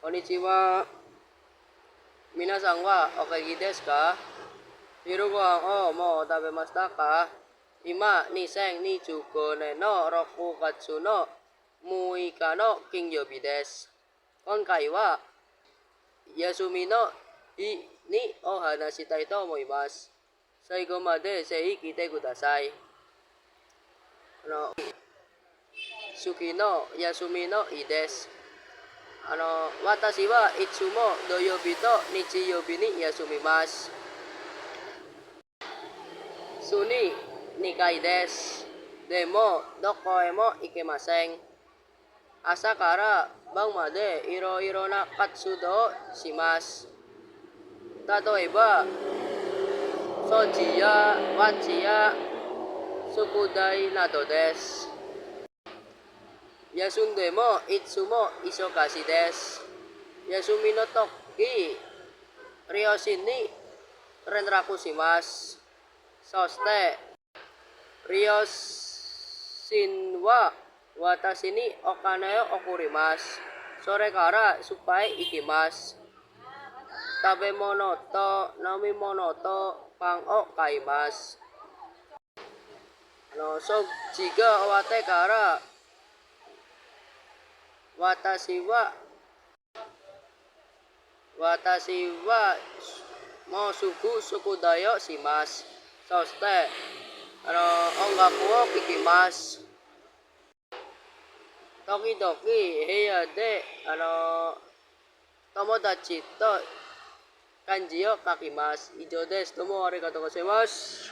Konnichiwa. Minasan wa okai desu ka? Hiru gohan o mo tabemashita ka? Ima ni sen ni chuko ne no roku katsu no muika no kinyobi desu. Konkai wa Yasumi no hi ni o hanashitai to omoimasu. Saigo made sei kite kudasai. Suki no Yasumi no hi desu. Watashi wa itsumo doyobi to nichiyobi ni yasumimasu. Suni nikai desu. Demo doko e mo ikemasen. Asa kara bang made iro na katsudo shimasu. Tatoeba soji ya wachi ya sukudai nado desu. Yasunde mo itsumo isokashi desu. Yasumi no toki ryoshin ni renraku shimasu. Soste ryoshin wa watashi ni okane o okurimasu. Sore kara supai ikimasu. Tabemono to nomimono to pang o kaimasu. Soji ga owate kara watashi wa mo sukudayo shimasu. Soste ongaku o kikimasu. Tokidoki heya de tomodachi to kanji o kakimasu. Ijo desu. Domo arigatou gozaimasu.